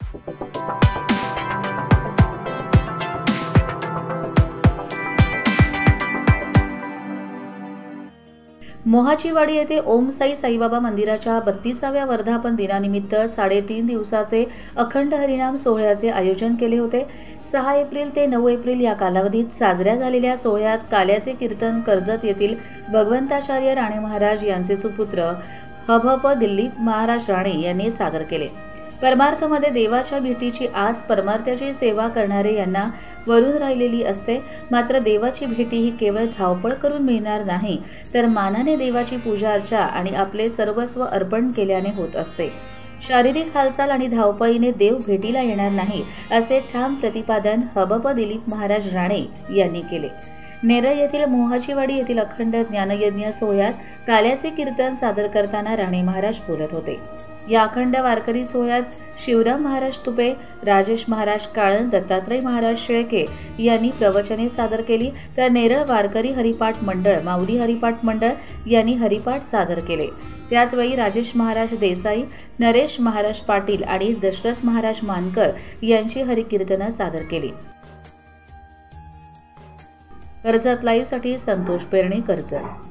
मोहाचीवाडी येथे ओम साई साईबाबा मंदिराच्या 32व्या वर्धापन दिनानिमित्त 3.5 दिवसाचे अखंड हरिनाम सोहळ्याचे आयोजन केले होते। 6 एप्रिल ते 9 एप्रिल या कालावधीत साजऱ्या झालेल्या सोहळ्यात काल्याचे कीर्तन कर्जत येथील भगवंताचार्य राणे महाराज यांचे सुपुत्र हभप दिलीप महाराज राणे यांनी सादर केले। परमार्थमध्ये देवाच्या भेटीची आस परमार्थाची सेवा करणारे यांना वरून राहिलेली असते। मात्र देवाची भेटी ही केवळ धावपळ करून मिळणार नाही, तर मानाने देवाची पूजा अर्चा आणि आपले सर्वस्व अर्पण केल्याने होत असते। शारीरिक हालचाल आणि धावपळीने देव भेटीला येणार नाही, असे ठाम प्रतिपादन हभप दिलीप महाराज राणे यांनी केले। नेरळ येथील मोहाचीवाडी येथील अखंड ज्ञानयज्ञ सोहळ्यात काल्याचे कीर्तन सादर करताना राणे महाराज बोलत होते। या अखंड वारकरी सोहळ्यात शिवराम महाराज तुपे, राजेश महाराज काळन, दत्तात्रय महाराज शेळके यांनी प्रवचने सादर केली, तर नेरळ वारकरी हरिपाठ मंडळ, माऊली हरिपाठ मंडळ यांनी हरिपाठ सादर केले। त्याचवेळी राजेश महाराज देसाई, नरेश महाराज पाटील आणि दशरथ महाराज मानकर यांची हरिकीर्तनं सादर केली। कर्जत लाईव्हसाठी संतोष पेरणे, कर्जत।